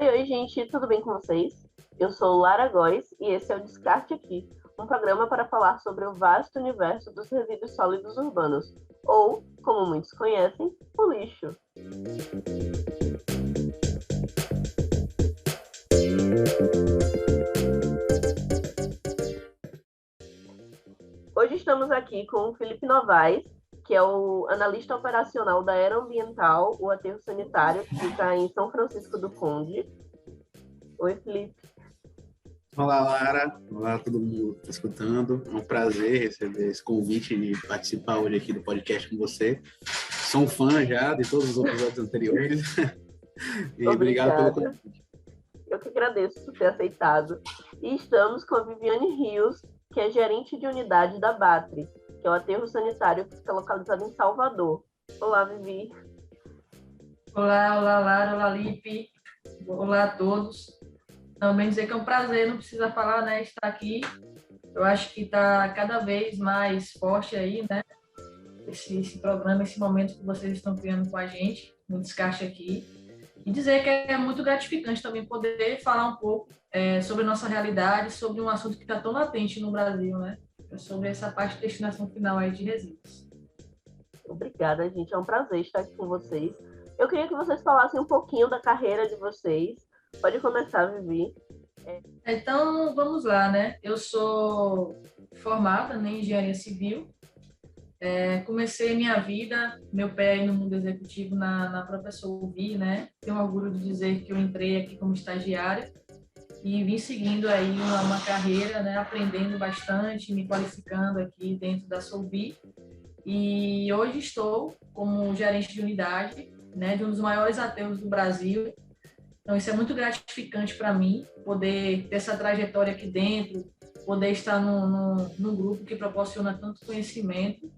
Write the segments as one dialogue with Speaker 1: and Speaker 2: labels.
Speaker 1: Oi, gente, tudo bem com vocês? Eu sou Lara Góes e esse é o Descarte Aqui, um programa para falar sobre o vasto universo dos resíduos sólidos urbanos, ou, como muitos conhecem, o lixo. Hoje estamos aqui com o Felipe Novaes, que é o analista operacional da Aeroambiental, o aterro sanitário, que fica em São Francisco do Conde. Oi, Felipe.
Speaker 2: Olá, Lara. Olá, todo mundo que está escutando. É um prazer receber esse convite de participar hoje aqui do podcast com você. Sou um fã já de todos os episódios anteriores. E obrigado pelo
Speaker 1: Obrigada.
Speaker 2: convite.
Speaker 1: Eu que agradeço por ter aceitado. E estamos com a Viviane Rios, que é gerente de unidade da BATRE, que é o aterro sanitário que fica localizado em Salvador. Olá, Vivi.
Speaker 3: Olá, Lara, olá, Lipe. Olá a todos. Também dizer que é um prazer, não precisa falar, né, estar aqui. Eu acho que está cada vez mais forte aí, né, esse programa, esse momento que vocês estão criando com a gente, no Descarte Aqui. E dizer que é muito gratificante também poder falar um pouco sobre a nossa realidade, sobre um assunto que está tão latente no Brasil, né, sobre essa parte de destinação final aí de resíduos.
Speaker 1: Obrigada, gente. É um prazer estar aqui com vocês. Eu queria que vocês falassem um pouquinho da carreira de vocês. Pode começar, Vivi.
Speaker 3: Então, vamos lá, né? Eu sou formada em engenharia civil. Comecei minha vida, meu pé aí no mundo executivo na própria Solvi, né? Tenho orgulho de dizer que eu entrei aqui como estagiária e vim seguindo aí uma carreira, né? Aprendendo bastante, me qualificando aqui dentro da Solvi. E hoje estou como gerente de unidade, né? De um dos maiores aterros do Brasil. Então, isso é muito gratificante para mim, poder ter essa trajetória aqui dentro, poder estar num grupo que proporciona tanto conhecimento.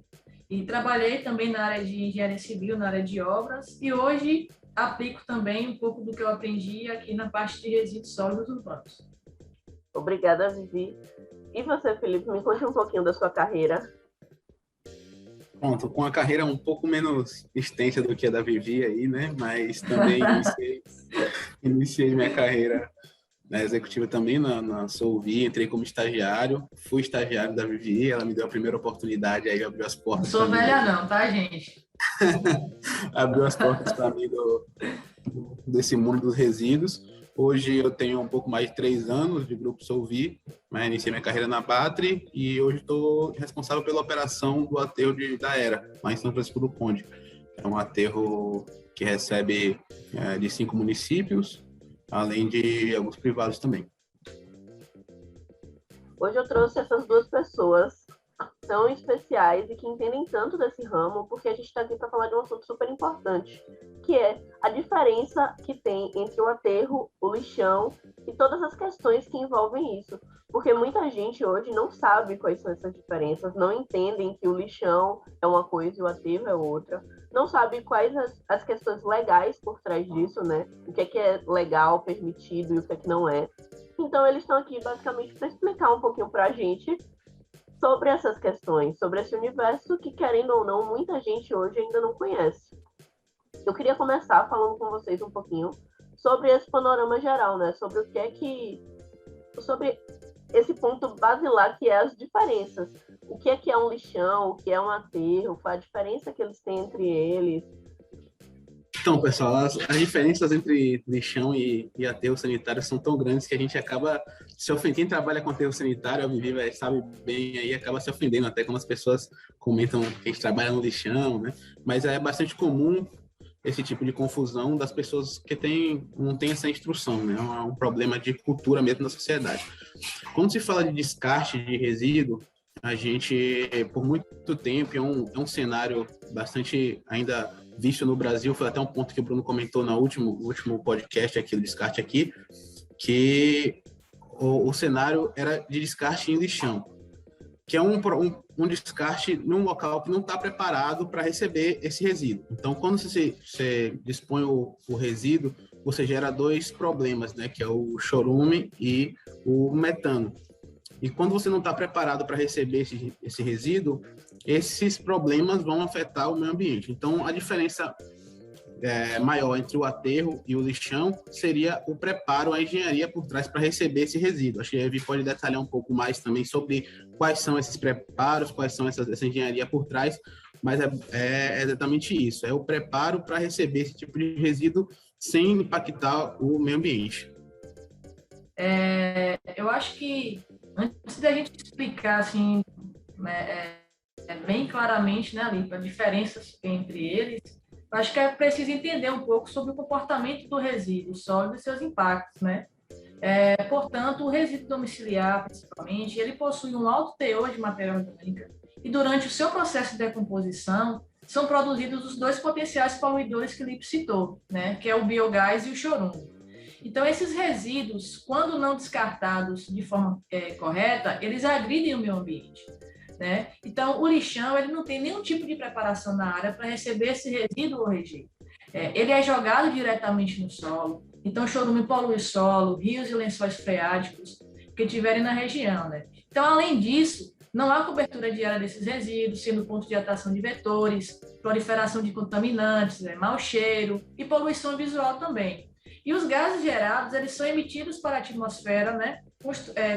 Speaker 3: E trabalhei também na área de engenharia civil, na área de obras, e hoje aplico também um pouco do que eu aprendi aqui na parte de resíduos sólidos urbanos.
Speaker 1: Obrigada, Vivi. E você, Felipe, me conte um pouquinho da sua carreira.
Speaker 2: Pronto, com a carreira um pouco menos extensa do que a da Vivi aí, né? Mas também iniciei minha carreira na executiva também na Solvi, entrei como estagiário, fui estagiário da Vivi, ela me deu a primeira oportunidade, aí abriu as
Speaker 3: Não
Speaker 2: portas
Speaker 3: sou
Speaker 2: para mim.
Speaker 3: velha não, tá, gente?
Speaker 2: Abriu as portas para mim desse mundo dos resíduos. Hoje eu tenho um pouco mais de 3 anos de grupo Solvi, mas iniciei minha carreira na Batri e hoje estou responsável pela operação do aterro da Era, lá em São Francisco do Conde. É um aterro que recebe de 5 municípios, além de alguns privados também.
Speaker 1: Hoje eu trouxe essas duas pessoas tão especiais e que entendem tanto desse ramo, porque a gente está aqui para falar de um assunto super importante, que é a diferença que tem entre o aterro, o lixão e todas as questões que envolvem isso. Porque muita gente hoje não sabe quais são essas diferenças, não entendem que o lixão é uma coisa e o aterro é outra, não sabe quais as questões legais por trás disso, né? O que é legal, permitido e o que é que não é. Então, eles estão aqui basicamente para explicar um pouquinho para a gente sobre essas questões, sobre esse universo que, querendo ou não, muita gente hoje ainda não conhece. Eu queria começar falando com vocês um pouquinho sobre esse panorama geral, né? Sobre o que é que... sobre esse ponto basilar que é as diferenças. O que é um lixão, o que é um aterro, qual a diferença que eles têm entre eles.
Speaker 2: Então, pessoal, as diferenças entre lixão e aterro sanitário são tão grandes que a gente acaba se ofendendo. Quem trabalha com aterro sanitário, a Vivi sabe bem, aí acaba se ofendendo até quando as pessoas comentam que a gente trabalha no lixão, né? Mas é bastante comum esse tipo de confusão das pessoas que não têm essa instrução, né? É um problema de cultura mesmo da sociedade. Quando se fala de descarte de resíduo, a gente, por muito tempo, é um cenário bastante ainda visto no Brasil, foi até um ponto que o Bruno comentou no último podcast aqui, do Descarte Aqui, que o cenário era de descarte em lixão, que é um descarte num local que não está preparado para receber esse resíduo. Então, quando você dispõe o resíduo, você gera 2 problemas, né, que é o chorume e o metano. E quando você não está preparado para receber esse resíduo, esses problemas vão afetar o meio ambiente. Então, a diferença maior entre o aterro e o lixão seria o preparo, a engenharia por trás para receber esse resíduo. Acho que a Evi pode detalhar um pouco mais também sobre quais são esses preparos, quais são essa engenharia por trás, mas é exatamente isso, é o preparo para receber esse tipo de resíduo sem impactar o meio ambiente.
Speaker 3: Eu acho que, antes da gente explicar assim, bem claramente, né, ali, as diferenças entre eles, acho que é preciso entender um pouco sobre o comportamento do resíduo sólido e seus impactos, né? Portanto, o resíduo domiciliar, principalmente, ele possui um alto teor de matéria orgânica e durante o seu processo de decomposição são produzidos os dois potenciais poluidores que o Lipe citou, né? Que é o biogás e o chorume. Então, esses resíduos, quando não descartados de forma correta, eles agridem o meio ambiente, né? Então, o lixão ele não tem nenhum tipo de preparação na área para receber esse resíduo ou rejeito. Ele é jogado diretamente no solo. Então, o chorume polui o solo, rios e lençóis freáticos que tiverem na região, né? Então, além disso, não há cobertura diária desses resíduos, sendo ponto de atração de vetores, proliferação de contaminantes, mau cheiro e poluição visual também. E os gases gerados, eles são emitidos para a atmosfera, né?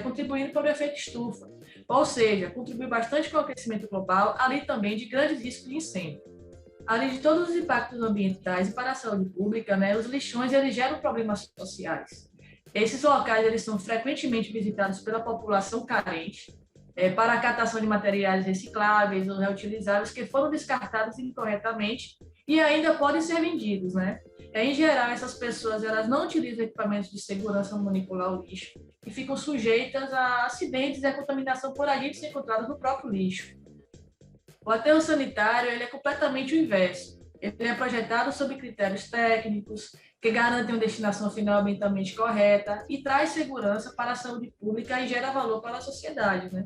Speaker 3: Contribuindo para o efeito estufa. Ou seja, contribui bastante com o aquecimento global, além também de grandes riscos de incêndio. Além de todos os impactos ambientais e para a saúde pública, né, os lixões eles geram problemas sociais. Esses locais eles são frequentemente visitados pela população carente para a catação de materiais recicláveis ou reutilizáveis que foram descartados incorretamente e ainda podem ser vendidos, né? Em geral, essas pessoas elas não utilizam equipamentos de segurança ao manipular o lixo e ficam sujeitas a acidentes e a contaminação por agentes encontrados no próprio lixo. O aterro sanitário ele é completamente o inverso. Ele é projetado sob critérios técnicos que garantem uma destinação final ambientalmente correta e traz segurança para a saúde pública e gera valor para a sociedade, né?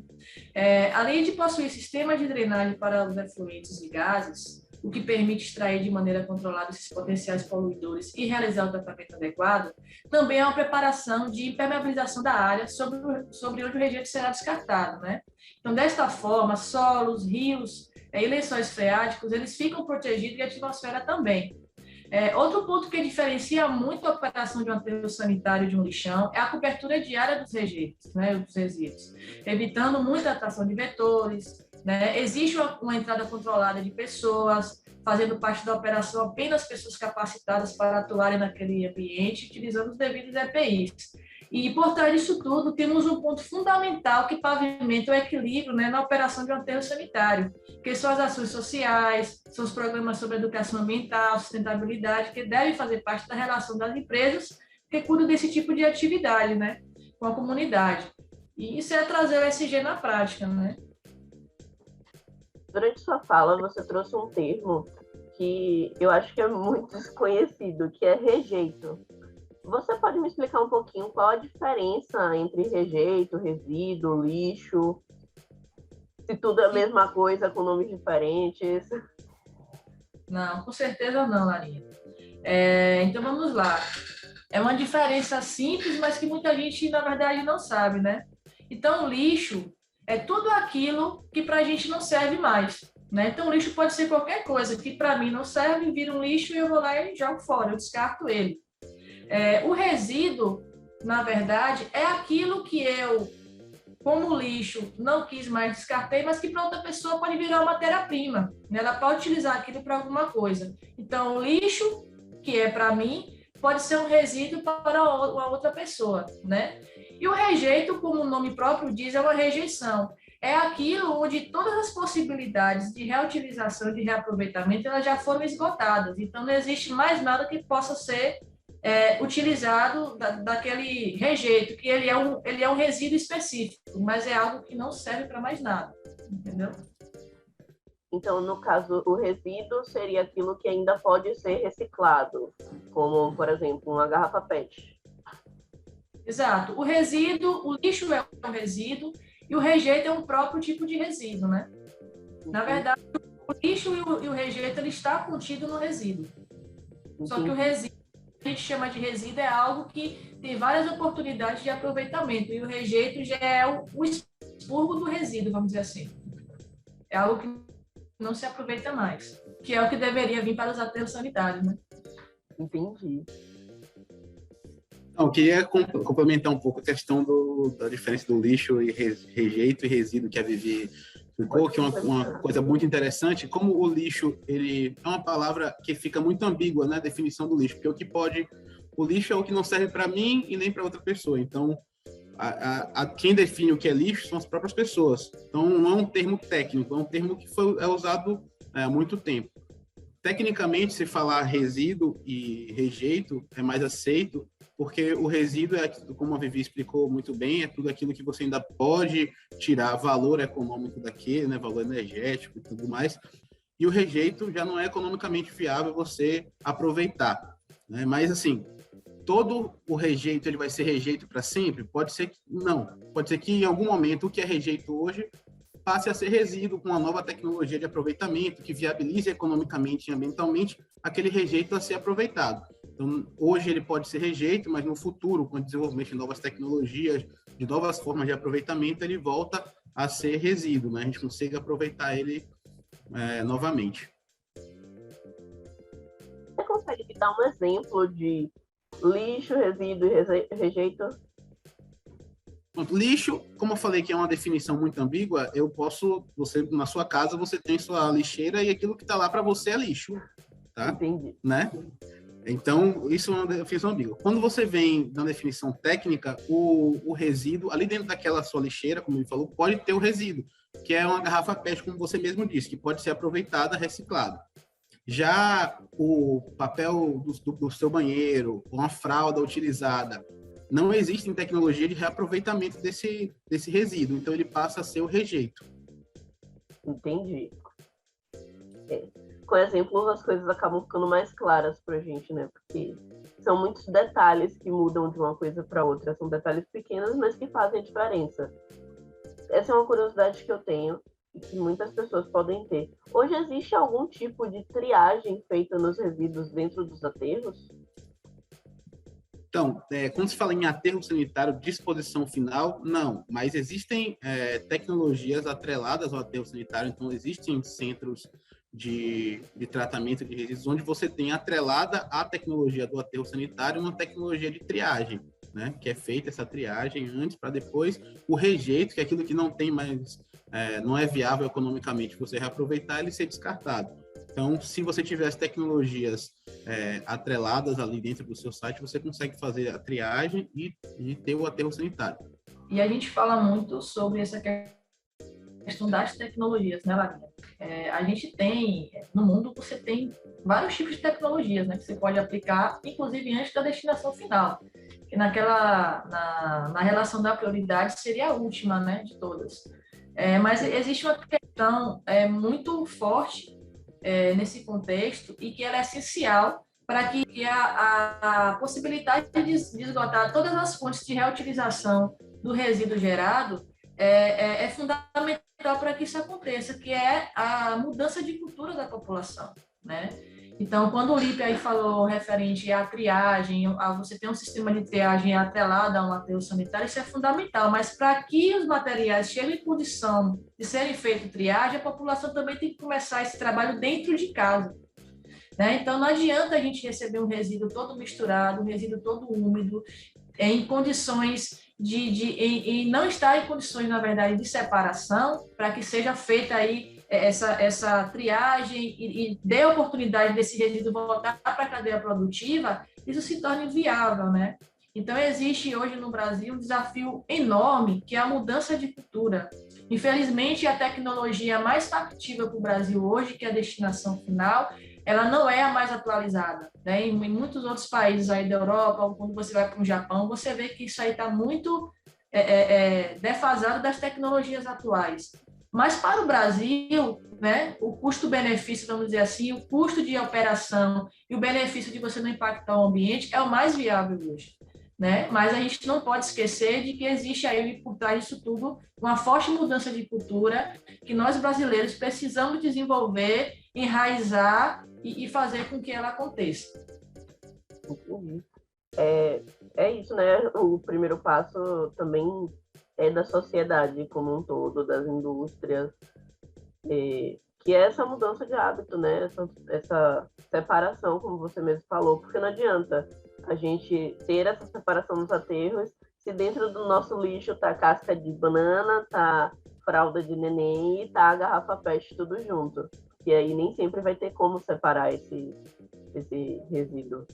Speaker 3: Além de possuir sistemas de drenagem para os efluentes e gases, o que permite extrair de maneira controlada esses potenciais poluidores e realizar o tratamento adequado, também há uma preparação de impermeabilização da área sobre onde o rejeito será descartado, né? Então, desta forma, solos, rios e lençóis freáticos, eles ficam protegidos e a atmosfera também. Outro ponto que diferencia muito a operação de um aterro sanitário de um lixão é a cobertura diária dos rejeitos, né, dos resíduos, evitando muita atração de vetores, né? Existe uma entrada controlada de pessoas, fazendo parte da operação apenas pessoas capacitadas para atuarem naquele ambiente, utilizando os devidos EPIs. E, por trás disso tudo, temos um ponto fundamental que pavimenta o equilíbrio, né, na operação de um aterro sanitário, que são as ações sociais, são os programas sobre educação ambiental, sustentabilidade, que devem fazer parte da relação das empresas que cuidam desse tipo de atividade, né, com a comunidade. E isso é trazer o ESG na prática, né?
Speaker 1: Durante sua fala, você trouxe um termo que eu acho que é muito desconhecido, que é rejeito. Você pode me explicar um pouquinho qual a diferença entre rejeito, resíduo, lixo? Se tudo é a mesma coisa com nomes diferentes?
Speaker 3: Não, com certeza não, Larinha. Então vamos lá. É uma diferença simples, mas que muita gente, na verdade, não sabe, né? Então, o lixo é tudo aquilo que para a gente não serve mais, né? Então, o lixo pode ser qualquer coisa que para mim não serve, vira um lixo e eu vou lá e jogo fora, eu descarto ele. O resíduo, na verdade, é aquilo que eu, como lixo, não quis mais, descartei, mas que para outra pessoa pode virar uma matéria-prima, né? Ela pode utilizar aquilo para alguma coisa. Então, o lixo, que é para mim, pode ser um resíduo para uma outra pessoa, né? E o rejeito, como o nome próprio diz, é uma rejeição. É aquilo onde todas as possibilidades de reutilização, de reaproveitamento, elas já foram esgotadas. Então, não existe mais nada que possa ser utilizado daquele rejeito, que ele é um resíduo específico, mas é algo que não serve para mais nada, entendeu?
Speaker 1: Então, no caso, o resíduo seria aquilo que ainda pode ser reciclado, como, por exemplo, uma garrafa PET.
Speaker 3: Exato. O lixo é um resíduo e o rejeito é um próprio tipo de resíduo, né? Na verdade, o lixo e o rejeito ele está contido no resíduo. Só que o resíduo que a gente chama de resíduo é algo que tem várias oportunidades de aproveitamento e o rejeito já é o expurgo do resíduo, vamos dizer assim. É algo que não se aproveita mais, que é o que deveria vir para os aterros sanitários, né?
Speaker 1: Entendi.
Speaker 2: Não, eu queria complementar um pouco a questão da diferença do lixo e rejeito e resíduo que a Vivi explicou, que é uma coisa muito interessante. Como o lixo, ele é uma palavra que fica muito ambígua na definição do lixo, porque o lixo é o que não serve para mim e nem para outra pessoa. Então, quem define o que é lixo são as próprias pessoas. Então, não é um termo técnico, é um termo que é usado há muito tempo. Tecnicamente, se falar resíduo e rejeito é mais aceito, porque o resíduo é, como a Vivi explicou muito bem, é tudo aquilo que você ainda pode tirar valor econômico daquele, né, valor energético e tudo mais. E o rejeito já não é economicamente viável você aproveitar, né? Mas assim, todo o rejeito ele vai ser rejeito para sempre? Pode ser que não. Pode ser que em algum momento o que é rejeito hoje passe a ser resíduo com uma nova tecnologia de aproveitamento que viabilize economicamente e ambientalmente aquele rejeito a ser aproveitado. Então, hoje ele pode ser rejeito, mas no futuro, com o desenvolvimento de novas tecnologias, de novas formas de aproveitamento, ele volta a ser resíduo, né? A gente consegue aproveitar ele novamente.
Speaker 1: Você consegue me dar um exemplo de lixo, resíduo e rejeito?
Speaker 2: Lixo, como eu falei que é uma definição muito ambígua, você na sua casa você tem sua lixeira e aquilo que está lá para você é lixo, tá?
Speaker 1: Entendi.
Speaker 2: Né? Então, isso é uma definição ambígua. Quando você vem na definição técnica, o resíduo, ali dentro daquela sua lixeira, como ele falou, pode ter o resíduo, que é uma garrafa PET, como você mesmo disse, que pode ser aproveitada, reciclada. Já o papel do seu banheiro, uma fralda utilizada, não existe tecnologia de reaproveitamento desse resíduo, então ele passa a ser o rejeito.
Speaker 1: Entendi. Com exemplos, as coisas acabam ficando mais claras para a gente, né? Porque são muitos detalhes que mudam de uma coisa para outra. São detalhes pequenos, mas que fazem a diferença. Essa é uma curiosidade que eu tenho e que muitas pessoas podem ter. Hoje existe algum tipo de triagem feita nos resíduos dentro dos aterros?
Speaker 2: Então, quando se fala em aterro sanitário, disposição final, não. Mas existem tecnologias atreladas ao aterro sanitário. Então, existem centros de tratamento de resíduos onde você tem atrelada à tecnologia do aterro sanitário uma tecnologia de triagem, né? Que é feita essa triagem antes para depois o rejeito, que é aquilo que não tem mais, não é viável economicamente você reaproveitar, ele ser descartado. Então, se você tiver as tecnologias atreladas ali dentro do seu site, você consegue fazer a triagem e ter o aterro sanitário.
Speaker 3: E a gente fala muito sobre essa questão das tecnologias, né, Larinha? A gente tem, no mundo, você tem vários tipos de tecnologias, né, que você pode aplicar, inclusive antes da destinação final. Que na relação da prioridade seria a última, né, de todas. Mas existe uma questão muito forte nesse contexto e que ela é essencial para que a possibilidade de esgotar todas as fontes de reutilização do resíduo gerado é fundamental para que isso aconteça, que é a mudança de cultura da população, né? Então, quando o Lipe aí falou referente à triagem, você tem um sistema de triagem atrelado a um aterro sanitário, isso é fundamental, mas para que os materiais cheguem em condição de serem feitos triagem, a população também tem que começar esse trabalho dentro de casa, né? Então, não adianta a gente receber um resíduo todo misturado, um resíduo todo úmido, em condições e não estar em condições, na verdade, de separação, para que seja feita aí essa triagem e dê a oportunidade desse resíduo voltar para a cadeia produtiva, isso se torna inviável, né? Então, existe hoje no Brasil um desafio enorme, que é a mudança de cultura. Infelizmente, a tecnologia mais factível para o Brasil hoje, que é a destinação final, ela não é a mais atualizada, né? Em muitos outros países aí da Europa, quando você vai para o Japão, você vê que isso aí está muito defasado das tecnologias atuais. Mas para o Brasil, né, o custo-benefício, vamos dizer assim, o custo de operação e o benefício de você não impactar o ambiente é o mais viável hoje, né? Mas a gente não pode esquecer de que existe aí por trás disso tudo uma forte mudança de cultura que nós brasileiros precisamos desenvolver, enraizar e fazer com que ela aconteça.
Speaker 1: É isso, né? O primeiro passo também é da sociedade como um todo, das indústrias, que que é essa mudança de hábito, né? Essa separação, como você mesmo falou, porque não adianta a gente ter essa separação nos aterros se dentro do nosso lixo tá casca de banana, tá fralda de neném e tá a garrafa PET tudo junto. E aí nem sempre vai ter como separar esse resíduo.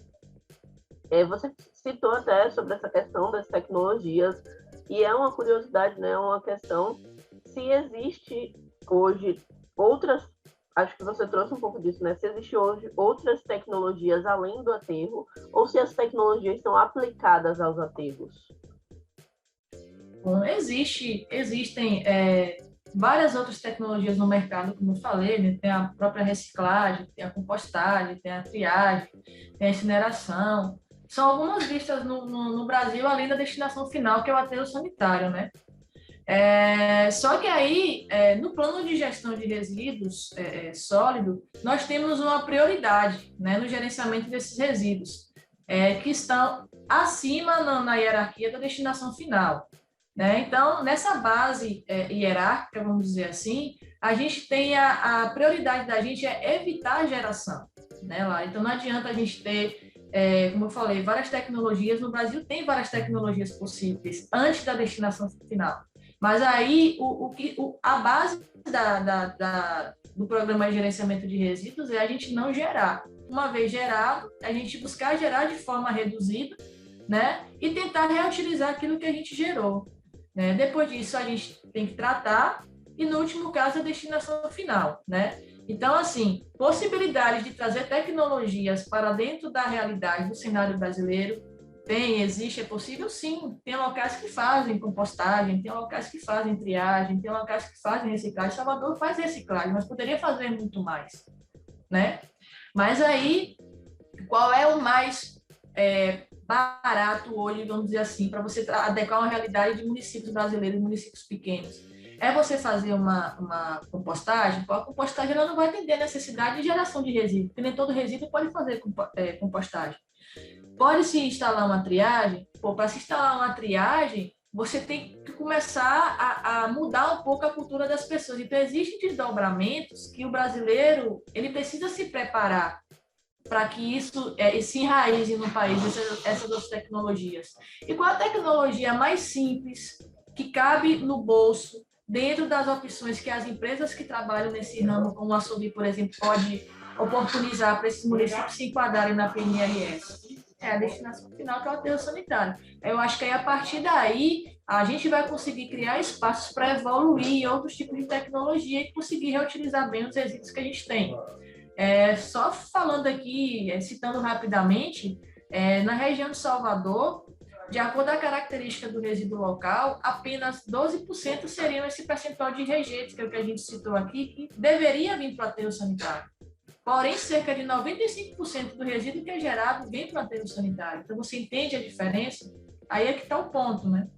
Speaker 1: Você citou até sobre essa questão das tecnologias, e é uma curiosidade, né? Uma questão se existe hoje outras, acho que você trouxe um pouco disso, né? Se existe hoje outras tecnologias além do aterro, ou se as tecnologias são aplicadas aos aterros.
Speaker 3: Bom, existem várias outras tecnologias no mercado, como eu falei, né? Tem a própria reciclagem, tem a compostagem, tem a triagem, tem a incineração. São algumas vistas no Brasil, além da destinação final, que é o aterro sanitário, né? Só que aí, no plano de gestão de resíduos sólido, nós temos uma prioridade, né, no gerenciamento desses resíduos, que estão acima na hierarquia da destinação final. Né? Então, nessa base hierárquica, vamos dizer assim, a gente tem a prioridade da gente é evitar a geração. Né, lá. Então, não adianta a gente ter, como eu falei, várias tecnologias. No Brasil tem várias tecnologias possíveis antes da destinação final. Mas aí, a base do programa de gerenciamento de resíduos é a gente não gerar. Uma vez gerado, a gente buscar gerar de forma reduzida, né? E tentar reutilizar aquilo que a gente gerou. Né? Depois disso, a gente tem que tratar e, no último caso, a destinação final. Né? Então, assim, possibilidades de trazer tecnologias para dentro da realidade do cenário brasileiro existe, é possível sim. Tem locais que fazem compostagem, tem locais que fazem triagem, tem locais que fazem reciclagem. Salvador faz reciclagem, mas poderia fazer muito mais, né? Mas aí, qual é o mais barato hoje, vamos dizer assim, para você adequar uma realidade de municípios brasileiros, municípios pequenos? É você fazer uma compostagem. A compostagem ela não vai atender a necessidade de geração de resíduo, porque nem todo resíduo pode fazer compostagem. Pode-se instalar uma triagem? Para se instalar uma triagem, você tem que começar a mudar um pouco a cultura das pessoas. Então, existem desdobramentos que o brasileiro ele precisa se preparar para que isso se enraize no país, essas outras tecnologias. E qual a tecnologia mais simples, que cabe no bolso, dentro das opções que as empresas que trabalham nesse ramo, como a Sobi, por exemplo, pode oportunizar para esses municípios se enquadrarem na PNRS? A destinação final, que é o aterro sanitário. Eu acho que aí, a partir daí, a gente vai conseguir criar espaços para evoluir em outros tipos de tecnologia e conseguir reutilizar bem os resíduos que a gente tem. Só falando aqui, citando rapidamente, na região de Salvador, de acordo com a característica do resíduo local, apenas 12% seriam esse percentual de rejeitos, que é o que a gente citou aqui, que deveria vir para o aterro sanitário. Porém, cerca de 95% do resíduo que é gerado vem para o aterro sanitário. Então, você entende a diferença? Aí é que está o ponto, né?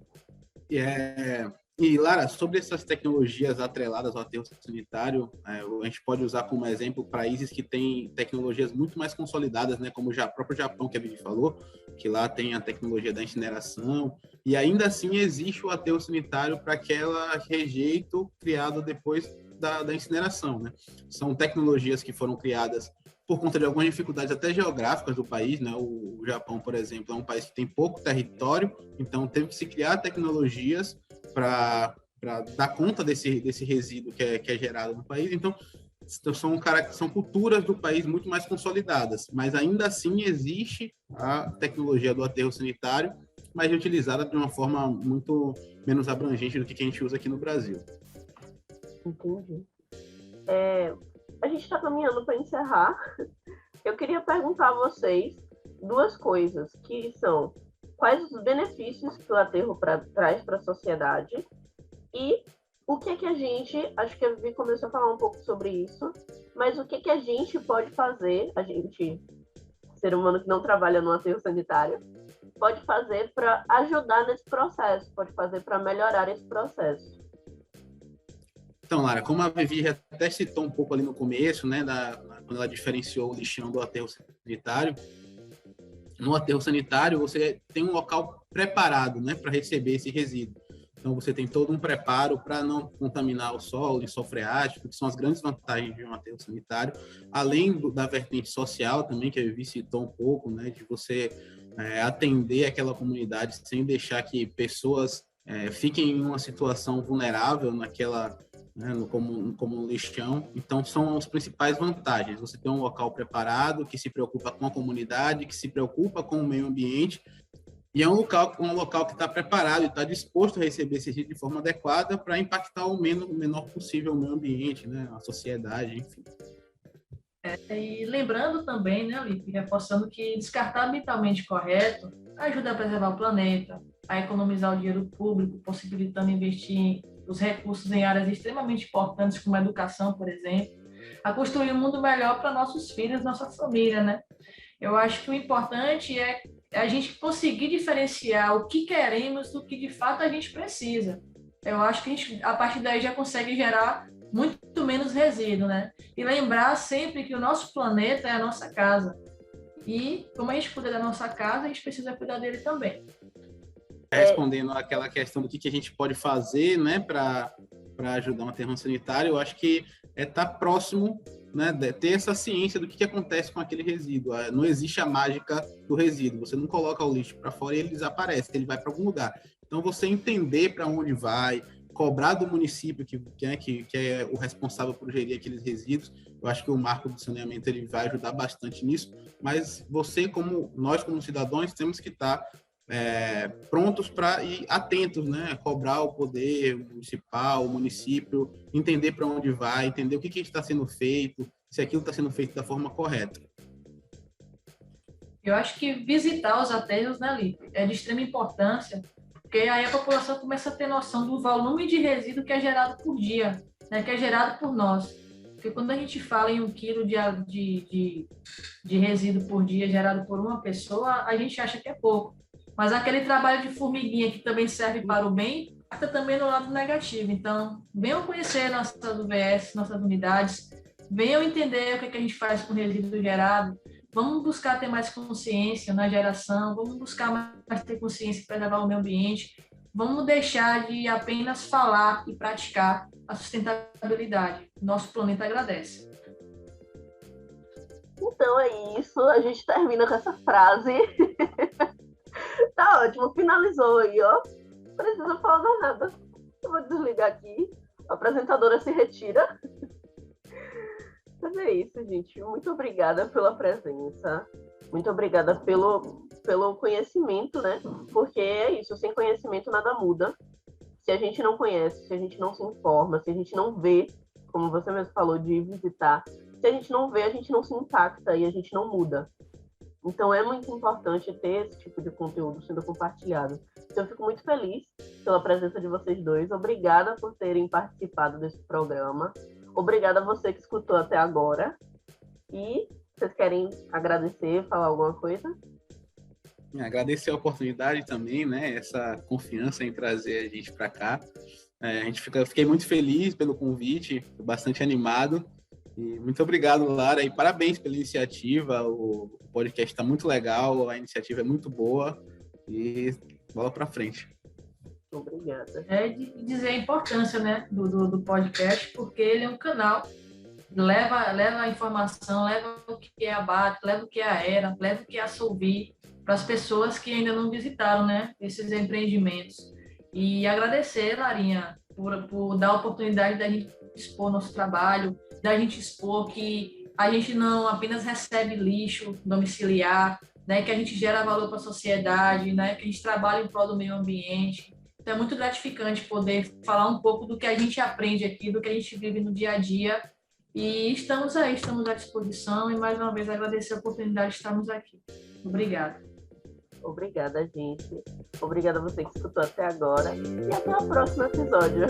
Speaker 2: E, Lara, sobre essas tecnologias atreladas ao aterro sanitário, a gente pode usar como exemplo países que têm tecnologias muito mais consolidadas, né, como o próprio Japão, que a Vivi falou, que lá tem a tecnologia da incineração, e ainda assim existe o aterro sanitário para aquele rejeito criado depois da incineração. Né? São tecnologias que foram criadas por conta de algumas dificuldades até geográficas do país. Né? O Japão, por exemplo, é um país que tem pouco território, então teve que se criar tecnologias para dar conta desse resíduo que é gerado no país. Então, são culturas do país muito mais consolidadas, mas ainda assim existe a tecnologia do aterro sanitário, mas utilizada de uma forma muito menos abrangente do que a gente usa aqui no Brasil.
Speaker 1: Entendi. A gente está caminhando para encerrar. Eu queria perguntar a vocês duas coisas, que são: quais os benefícios que o aterro traz para a sociedade e o que a gente, acho que a Vivi começou a falar um pouco sobre isso, mas o que a gente pode fazer, a gente, ser humano que não trabalha no aterro sanitário, pode fazer para ajudar nesse processo, pode fazer para melhorar esse processo.
Speaker 2: Então, Lara, como a Vivi já até citou um pouco ali no começo, né, quando ela diferenciou o lixão do aterro sanitário, no aterro sanitário você tem um local preparado, né, para receber esse resíduo. Então, você tem todo um preparo para não contaminar o solo, lençol freático, que são as grandes vantagens de um aterro sanitário, além da vertente social também, que a Vivi citou um pouco, né, de você atender aquela comunidade sem deixar que pessoas fiquem em uma situação vulnerável naquela, né, como um lixão. Então, são as principais vantagens. Você tem um local preparado, que se preocupa com a comunidade, que se preocupa com o meio ambiente, e é um local que está preparado e está disposto a receber esse resíduo de forma adequada para impactar o menor possível o meio ambiente, né, a sociedade, enfim.
Speaker 3: E lembrando também, né, Lipe, reforçando que descartar ambientalmente correto ajuda a preservar o planeta, a economizar o dinheiro público, possibilitando investir os recursos em áreas extremamente importantes, como a educação, por exemplo, a construir um mundo melhor para nossos filhos, nossa família, né? Eu acho que o importante é a gente conseguir diferenciar o que queremos do que de fato a gente precisa. Eu acho que a gente, a partir daí, já consegue gerar muito menos resíduo, né? E lembrar sempre que o nosso planeta é a nossa casa. E como a gente cuida da nossa casa, a gente precisa cuidar dele também.
Speaker 2: Respondendo àquela questão do que a gente pode fazer, né, para ajudar um aterro sanitário, eu acho que estar próximo, né, ter essa ciência do que acontece com aquele resíduo. Não existe a mágica do resíduo. Você não coloca o lixo para fora e ele desaparece, ele vai para algum lugar. Então, você entender para onde vai, cobrar do município que é o responsável por gerir aqueles resíduos. Eu acho que o marco do saneamento ele vai ajudar bastante nisso, mas nós como cidadãos temos que estar prontos para ir atentos, né? Cobrar o poder municipal, o município, entender para onde vai, entender o que está sendo feito, se aquilo está sendo feito da forma correta.
Speaker 3: Eu acho que visitar os aterros, né, Lipe, é de extrema importância, porque aí a população começa a ter noção do volume de resíduo que é gerado por dia, né, que é gerado por nós. Porque quando a gente fala em 1 quilo de resíduo por dia gerado por uma pessoa, a gente acha que é pouco. Mas aquele trabalho de formiguinha que também serve para o bem, está também no lado negativo. Então, venham conhecer nossas UBS, nossas unidades, venham entender o que a gente faz com o resíduo gerado, vamos buscar ter mais consciência na geração, vamos buscar mais ter consciência em preservar o meio ambiente, vamos deixar de apenas falar e praticar a sustentabilidade. Nosso planeta agradece.
Speaker 1: Então é isso, a gente termina com essa frase. Tá ótimo, finalizou aí, ó. Não precisa falar mais nada. Eu vou desligar aqui. A apresentadora se retira. Mas é isso, gente. Muito obrigada pela presença. Muito obrigada pelo conhecimento, né? Porque é isso, sem conhecimento nada muda. Se a gente não conhece, se a gente não se informa, se a gente não vê, como você mesmo falou, de visitar, se a gente não vê, a gente não se impacta e a gente não muda. Então, é muito importante ter esse tipo de conteúdo sendo compartilhado. Então, eu fico muito feliz pela presença de vocês dois. Obrigada por terem participado desse programa. Obrigada a você que escutou até agora. E vocês querem agradecer, falar alguma coisa?
Speaker 2: Agradecer a oportunidade também, né? Essa confiança em trazer a gente para cá. Fiquei muito feliz pelo convite, bastante animado. E muito obrigado, Lara, e parabéns pela iniciativa. O podcast está muito legal, a iniciativa é muito boa e bola para frente.
Speaker 1: Obrigada.
Speaker 3: De dizer a importância, né, do podcast, porque ele é um canal, leva a informação, leva o que é abate, leva o que é a era, leva o que é a Solvi para as pessoas que ainda não visitaram, né, esses empreendimentos. E agradecer, Larinha, por dar a oportunidade da gente expor nosso trabalho, da gente expor que a gente não apenas recebe lixo domiciliar, né, que a gente gera valor para a sociedade, né, que a gente trabalha em prol do meio ambiente. Então é muito gratificante poder falar um pouco do que a gente aprende aqui, do que a gente vive no dia a dia. E estamos à disposição e mais uma vez agradecer a oportunidade de estarmos aqui. Obrigada.
Speaker 1: Obrigada, gente. Obrigada a você que escutou até agora. E até o próximo episódio.